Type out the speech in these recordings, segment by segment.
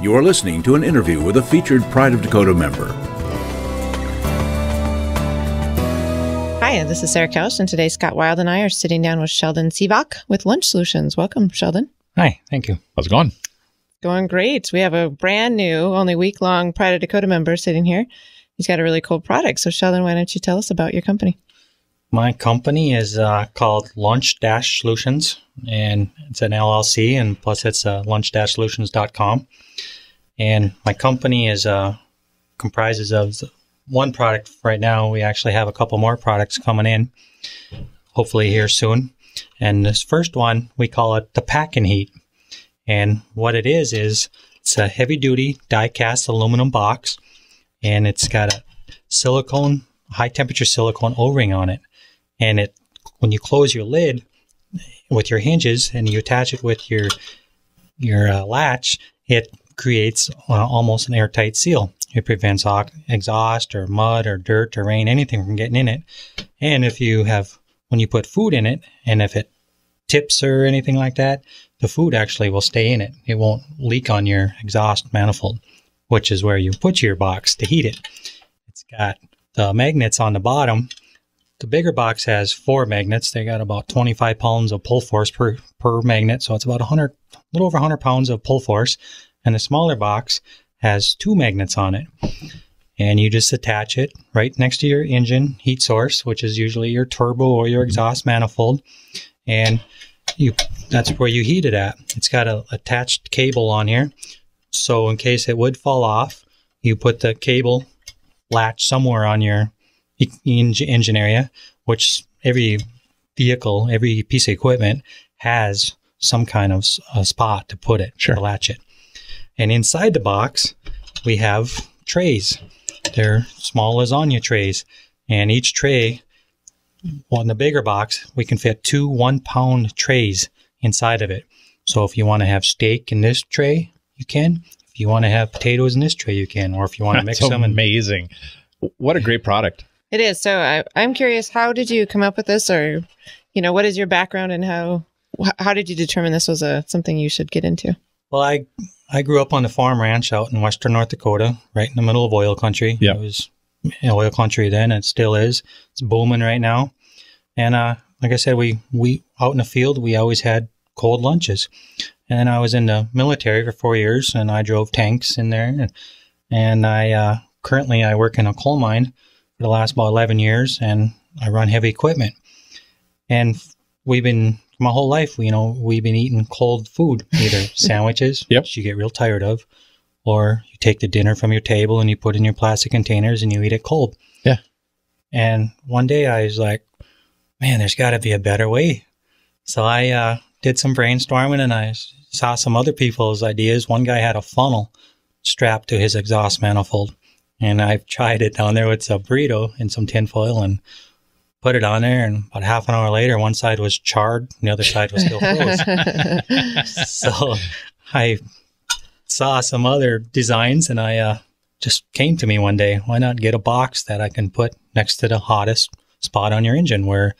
You are listening to an interview with a featured Pride of Dakota member. Hi, this is Sarah Couch, and today Scott Wild and I are sitting down with Sheldon Sivak with Lunch Solutions. Welcome, Sheldon. Hi, thank you. How's it going? Going great. We have a brand new, only week-long Pride of Dakota member sitting here. He's got a really cool product. So, Sheldon, why don't you tell us about your company? My company is called Lunch-Solutions, and it's an LLC, and plus it's lunch-solutions.com. And my company is comprises of one product right now. We actually have a couple more products coming in, hopefully here soon. And this first one, we call it the Pack and Heat. And what it is it's a heavy-duty die-cast aluminum box, and it's got a silicone, high-temperature silicone O-ring on it. And when you close your lid with your hinges and you attach it with your latch, it creates almost an airtight seal. It prevents exhaust or mud or dirt or rain, anything from getting in it. And when you put food in it, and if it tips or anything like that, the food actually will stay in it. It won't leak on your exhaust manifold, which is where you put your box to heat it. It's got the magnets on the bottom. The bigger box has 4 magnets. They got about 25 pounds of pull force per magnet, so it's about a little over 100 pounds of pull force. And the smaller box has 2 magnets on it. And you just attach it right next to your engine heat source, which is usually your turbo or your exhaust manifold. And that's where you heat it at. It's got an attached cable on here. So in case it would fall off, you put the cable latch somewhere on your engine area, which every vehicle, every piece of equipment has some kind of a spot to put it, to latch it. And inside the box, we have trays. They're small lasagna trays. And each tray, on the bigger box, we can fit 2 1-pound trays inside of it. So if you want to have steak in this tray, you can. If you want to have potatoes in this tray, you can. Or if you want to mix them. That's amazing. What a great product. It is. So I'm curious, how did you come up with this? Or, what is your background and how did you determine this was something you should get into? Well, I grew up on a farm ranch out in western North Dakota, right in the middle of oil country. Yep. It was oil country then, and it still is. It's booming right now. And like I said, we out in the field, we always had cold lunches. And then I was in the military for 4 years, and I drove tanks in there. And I currently I work in a coal mine for the last about 11 years, and I run heavy equipment. And my whole life, we've been eating cold food, either sandwiches, which you get real tired of, or you take the dinner from your table and you put it in your plastic containers and you eat it cold. Yeah. And one day I was like, man, there's got to be a better way. So I did some brainstorming, and I saw some other people's ideas. One guy had a funnel strapped to his exhaust manifold. And I've tried it down there with a burrito and some tinfoil and put it on there. And about half an hour later, one side was charred and the other side was still frozen. So I saw some other designs, and I just came to me one day, why not get a box that I can put next to the hottest spot on your engine where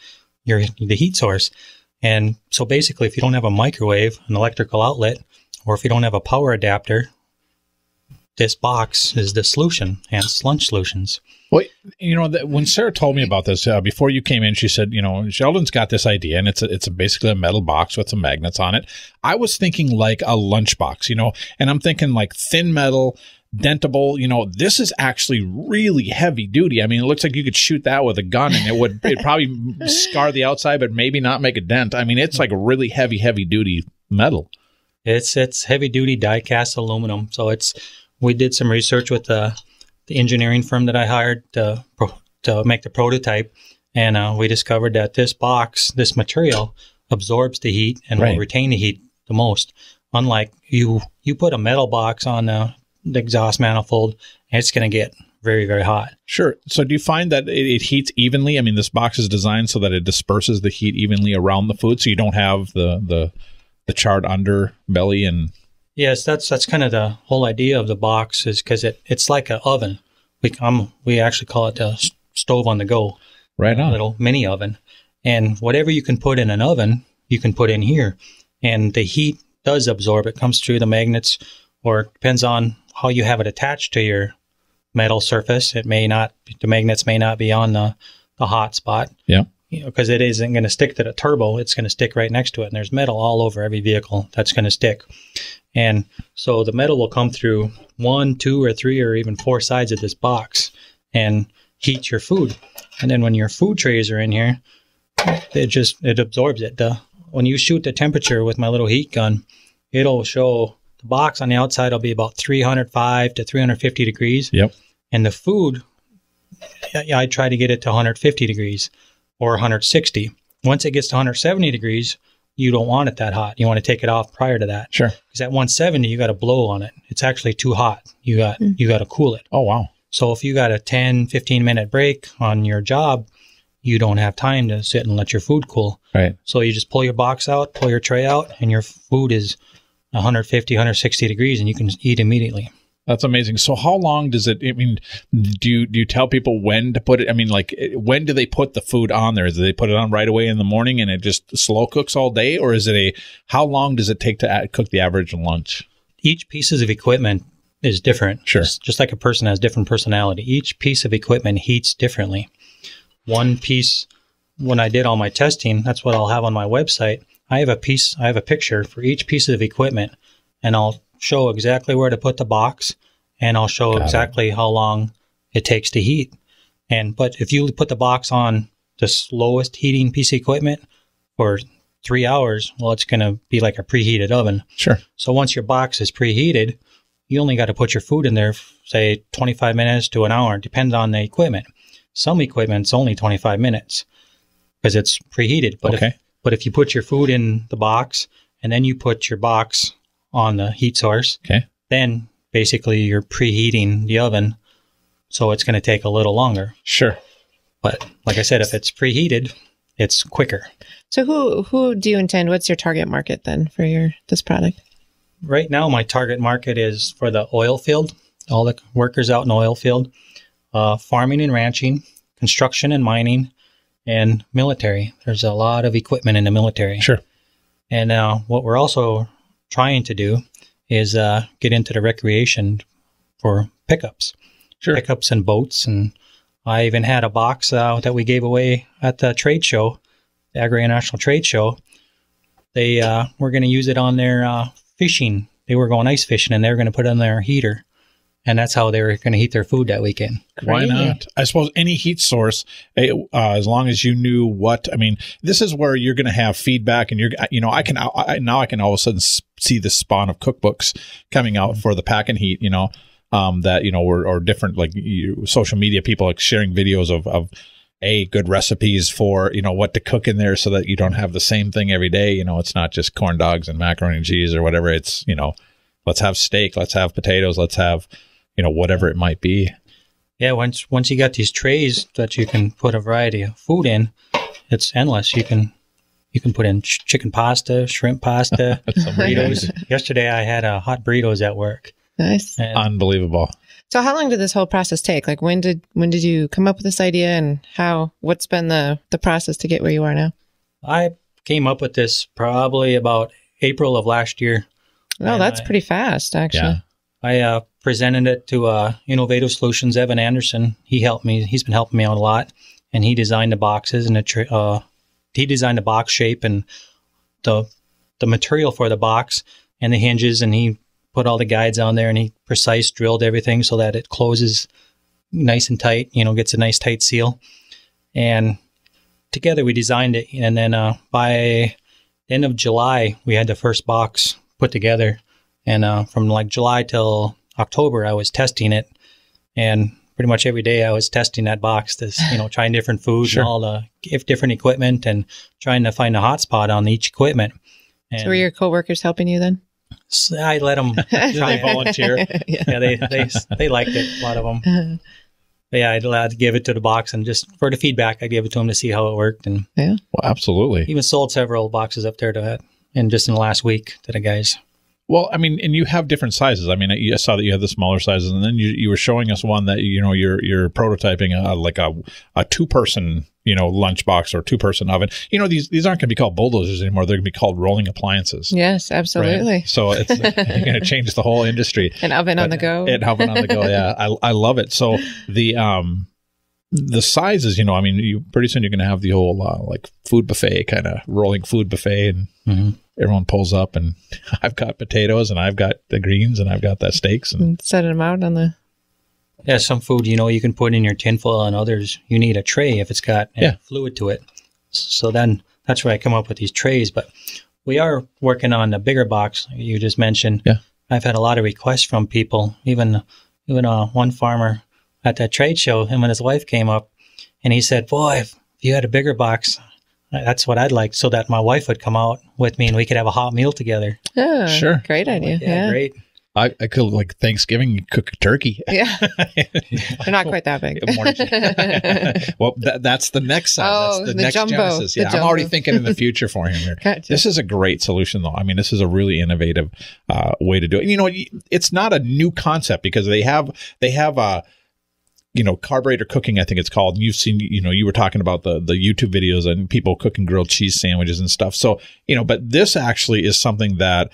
you're the heat source. And so basically, if you don't have a microwave, an electrical outlet, or if you don't have a power adapter, this box is the solution, hence Lunch Solutions. Well, when Sarah told me about this, before you came in, she said, Sheldon's got this idea, and it's basically a metal box with some magnets on it. I was thinking like a lunchbox, and I'm thinking like thin metal, dentable. This is actually really heavy duty. I mean, it looks like you could shoot that with a gun, and it'd probably scar the outside, but maybe not make a dent. I mean, it's like a really heavy duty metal. It's heavy duty die cast aluminum, so we did some research with the engineering firm that I hired to make the prototype, and we discovered that this material absorbs the heat and will retain the heat the most. Unlike you put a metal box on the exhaust manifold, and it's going to get very, very hot. Sure. So do you find that it heats evenly? I mean, this box is designed so that it disperses the heat evenly around the food, so you don't have the charred underbelly and... Yes, that's kind of the whole idea of the box, is because it's like an oven. We actually call it a stove on the go. Right on. A little mini oven. And whatever you can put in an oven, you can put in here. And the heat does absorb. It comes through the magnets or depends on how you have it attached to your metal surface. It may not, the magnets may not be on the hot spot. Yeah. Because it isn't going to stick to the turbo. It's going to stick right next to it. And there's metal all over every vehicle that's going to stick. And so the metal will come through 1, 2, or 3, or even 4 sides of this box and heat your food. And then when your food trays are in here, it absorbs it. When you shoot the temperature with my little heat gun, it'll show the box on the outside will be about 305 to 350 degrees. Yep. And the food, I try to get it to 150 degrees or 160. Once it gets to 170 degrees, you don't want it that hot. You want to take it off prior to that. Sure. Because at 170, you got to blow on it. It's actually too hot. You got to cool it. Oh, wow. So if you got a 10, 15-minute break on your job, you don't have time to sit and let your food cool. Right. So you just pull your box out, pull your tray out, and your food is 150, 160 degrees, and you can eat immediately. That's amazing. So how long does it, I mean, do you tell people when to put it? I mean, like, when do they put the food on there? Do they put it on right away in the morning and it just slow cooks all day? Or is it how long does it take to cook the average lunch? Each piece of equipment is different. Sure. Just like a person has different personality. Each piece of equipment heats differently. One piece, when I did all my testing, that's what I'll have on my website. I have a picture for each piece of equipment, and I'll show exactly where to put the box, and I'll show exactly how long it takes to heat. But if you put the box on the slowest heating piece of equipment for 3 hours, well, it's going to be like a preheated oven. Sure. So once your box is preheated, you only got to put your food in there, say 25 minutes to an hour. It depends on the equipment. Some equipment's only 25 minutes because it's preheated. But if you put your food in the box and then you put your box on the heat source, then basically you're preheating the oven, so it's going to take a little longer. Sure. But like I said, if it's preheated, it's quicker. So who do you intend, what's your target market then for this product? Right now, my target market is for the oil field, all the workers out in the oil field, farming and ranching, construction and mining, and military. There's a lot of equipment in the military. Sure. And what we're also trying to do is get into the recreation for pickups. Sure. Pickups and boats. And I even had a box that we gave away at the trade show, the Agri-International Trade Show. They were going to use it on their fishing. They were going ice fishing, and they were going to put it on their heater. And that's how they were going to heat their food that weekend. Why not? I suppose any heat source, as long as you knew what, I mean, this is where you're going to have feedback, and I can all of a sudden see the spawn of cookbooks coming out for the pack and heat, that, or different, like social media people like sharing videos of good recipes for, what to cook in there so that you don't have the same thing every day. It's not just corn dogs and macaroni and cheese or whatever. It's, let's have steak, let's have potatoes, let's have, whatever it might be. Yeah, once you got these trays that you can put a variety of food in, it's endless. You can put in chicken pasta, shrimp pasta, burritos. Yesterday I had hot burritos at work. Nice. Unbelievable. So how long did this whole process take? Like when did you come up with this idea, and what's been the process to get where you are now? I came up with this probably about April of last year. Oh, that's pretty fast, actually. Yeah. I presented it to Innovative Solutions, Evan Anderson. He helped me. He's been helping me out a lot, and he designed the boxes and he designed the box shape and the material for the box and the hinges, and he put all the guides on there, and he precise drilled everything so that it closes nice and tight. Gets a nice tight seal. And together we designed it, and then by the end of July we had the first box put together. And from like July till October, I was testing it, and pretty much every day I was testing that box, trying different foods Sure. and all the different equipment, and trying to find a hot spot on each equipment. And So were your coworkers helping you then? so I let them try volunteer. Yeah, they liked it, a lot of them. But yeah, I'd allowed to give it to the box, and just for the feedback, I gave it to them to see how it worked, and Yeah. Well, absolutely. even sold several boxes up there and just in the last week to the guys. Well, I mean, and you have different sizes. I mean, I saw that you had the smaller sizes, and then you were showing us one that you're prototyping like a 2-person lunchbox or 2-person oven. These aren't going to be called bulldozers anymore. They're going to be called rolling appliances. Yes, absolutely. Right? So it's you're going to change the whole industry. An oven on the go. An oven on the go. Yeah, I love it. So the sizes, pretty soon you're going to have the whole like food buffet, kind of rolling food buffet, and everyone pulls up, and I've got potatoes, and I've got the greens, and I've got the steaks, and setting them out on the. Yeah, some food, you can put in your tinfoil, and others, you need a tray if it's got fluid to it. So then that's where I come up with these trays. But we are working on a bigger box you just mentioned. Yeah. I've had a lot of requests from people, even one farmer at that trade show, him and his wife came up, and he said, boy, if you had a bigger box, that's what I'd like, so that my wife would come out with me and we could have a hot meal together. Oh, sure. Great idea. Yeah, great. I could, like Thanksgiving, you cook a turkey. Yeah. They're not quite that big. Well, that's the next size. Oh, that's the next jumbo. Genesis. Yeah, I'm already thinking in the future for him here. Gotcha. This is a great solution, though. I mean, this is a really innovative way to do it. And, it's not a new concept, because they have carburetor cooking, I think it's called. You've seen, you were talking about the YouTube videos and people cooking grilled cheese sandwiches and stuff. So, but this actually is something that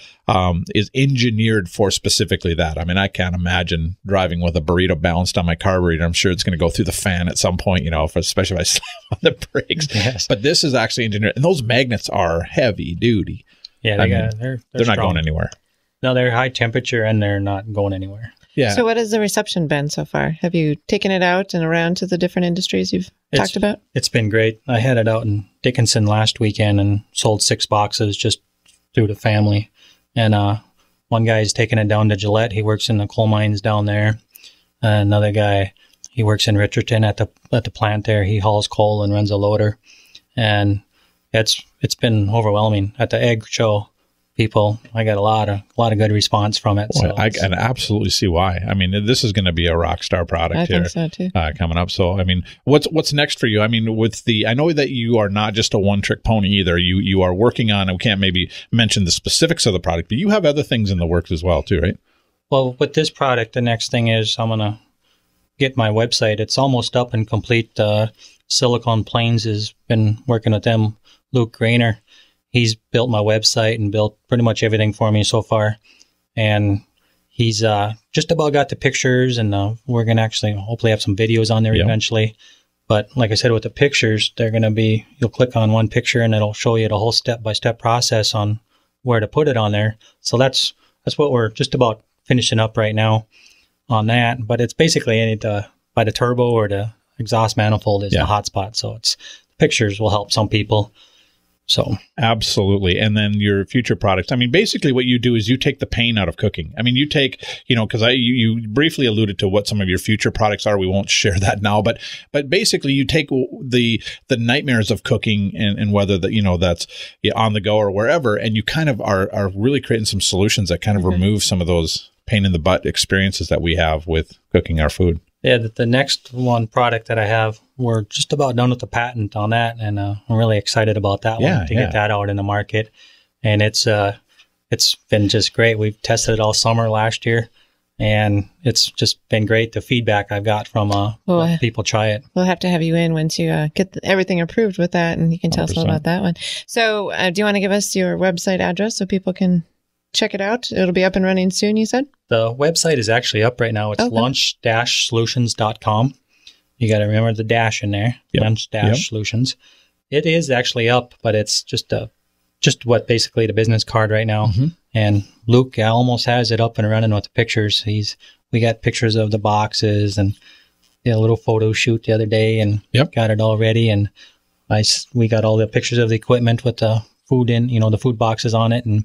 is engineered for specifically that. I mean, I can't imagine driving with a burrito balanced on my carburetor. I'm sure it's going to go through the fan at some point, especially if I slam on the brakes. Yes. But this is actually engineered. And those magnets are heavy duty. Yeah, they're not going anywhere. No, they're high temperature and they're not going anywhere. Yeah. So what has the reception been so far? Have you taken it out and around to the different industries you've talked about? It's been great. I had it out in Dickinson last weekend and sold 6 boxes just through the family. And one guy's taking it down to Gillette. He works in the coal mines down there. Another guy, he works in Richardson at the plant there. He hauls coal and runs a loader. And it's been overwhelming. At the egg show, I got a lot of good response from it. Well, I can absolutely see why. I mean, this is going to be a rock star product I think so too. Coming up. So, I mean, what's next for you? I mean, I know that you are not just a one-trick pony either. You are working on, and we can't maybe mention the specifics of the product, but you have other things in the works as well too, right? Well, with this product, the next thing is I'm going to get my website. It's almost up and complete. Silicon Plains has been working with them. Luke Grainer. He's built my website and built pretty much everything for me so far. And he's just about got the pictures, and we're going to actually hopefully have some videos on there eventually. But like I said, with the pictures, they're going to be, you'll click on one picture and it'll show you the whole step-by-step process on where to put it on there. So that's what we're just about finishing up right now on that. But it's basically by the turbo or the exhaust manifold is the hotspot. So the pictures will help some people. So absolutely. And then your future products. I mean, basically what you do is you take the pain out of cooking. I mean, you take, because you briefly alluded to what some of your future products are. We won't share that now, but basically you take the nightmares of cooking and whether that's on the go or wherever, and you kind of are really creating some solutions that kind of remove some of those pain in the butt experiences that we have with cooking our food. Yeah, the next one product that I have, we're just about done with the patent on that, and I'm really excited about that one to get that out in the market. And it's been just great. We've tested it all summer last year, and it's just been great. The feedback I've got from people try it. We'll have to have you in once you get everything approved with that, and you can tell 100%. Us all about that one. So do you want to give us your website address so people can check it out? It'll be up and running soon, you said? The website is actually up right now. It's launch-solutions.com. You got to remember the dash in there. Yep. Launch-solutions. It is actually up, but it's just what basically the business card right now. Mm-hmm. And Luke almost has it up and running with the pictures. We got pictures of the boxes and did a little photo shoot the other day and got it all ready. And we got all the pictures of the equipment with the food in, the food boxes on it. And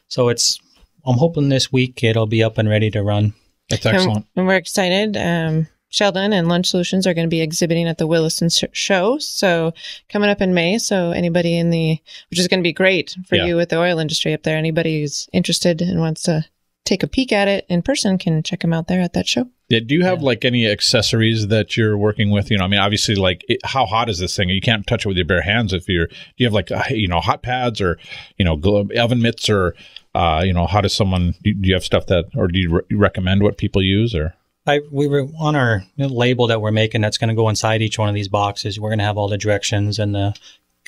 so I'm hoping this week it'll be up and ready to run. That's excellent. And we're excited. Sheldon and Lunch Solutions are going to be exhibiting at the Williston show. So coming up in May. So anybody which is going to be great for you with the oil industry up there. Anybody who's interested and wants to take a peek at it in person can check them out there at that show. Yeah. Do you have like any accessories that you're working with? I mean, obviously, like how hot is this thing? You can't touch it with your bare hands. Do you have like, hot pads or, oven mitts or, how does someone, do you have stuff or do you recommend what people use or? We were on our label that we're making that's going to go inside each one of these boxes. We're going to have all the directions and the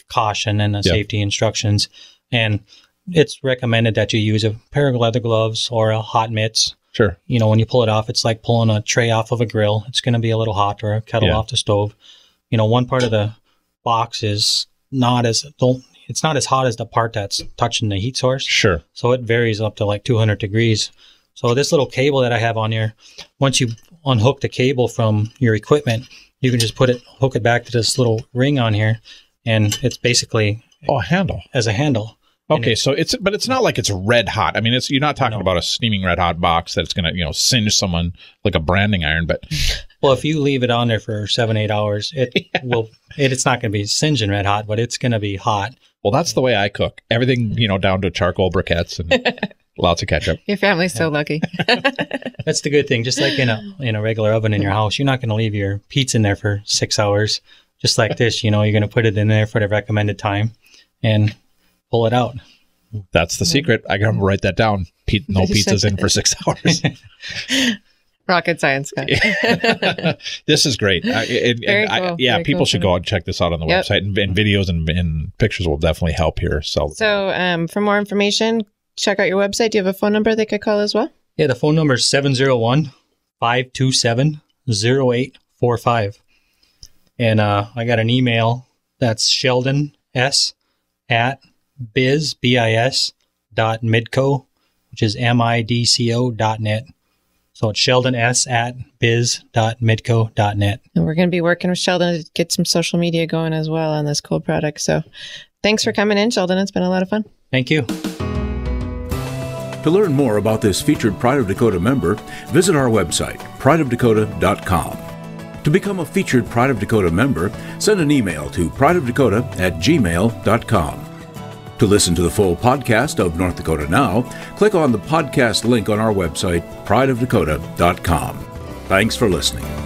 caution and the safety instructions. And it's recommended that you use a pair of leather gloves or a hot mitts. Sure. When you pull it off, it's like pulling a tray off of a grill. It's going to be a little hot, or a kettle off the stove. One part of the box is it's not as hot as the part that's touching the heat source. Sure. So it varies up to like 200 degrees. So this little cable that I have on here, once you unhook the cable from your equipment, you can just hook it back to this little ring on here, and it's basically a handle. As a handle. Okay, so it's not like it's red hot. I mean, you're not talking about a steaming red hot box that's going to singe someone like a branding iron. But well, if you leave it on there for 7-8 hours, it's not going to be singeing red hot, but it's going to be hot. Well, that's the way I cook everything. Down to charcoal briquettes and lots of ketchup. Your family's so lucky. That's the good thing. Just like in a regular oven in your house, you're not going to leave your pizza in there for 6 hours. Just like this, you're going to put it in there for the recommended time and pull it out. That's the secret. I got to write that down. No pizzas in for 6 hours. Rocket science guy. This is great. People should go and check this out on the website, and videos and pictures will definitely help here. So for more information, check out your website. Do you have a phone number they could call as well? Yeah, the phone number is 701-527-0845. And I got an email that's sheldons@biz.midco, which is midco.net. So it's sheldons@biz.midco.net. And we're going to be working with Sheldon to get some social media going as well on this cool product. So thanks for coming in, Sheldon. It's been a lot of fun. Thank you. To learn more about this featured Pride of Dakota member, visit our website, prideofdakota.com. To become a featured Pride of Dakota member, send an email to prideofdakota@gmail.com. To listen to the full podcast of North Dakota Now, click on the podcast link on our website, prideofdakota.com. Thanks for listening.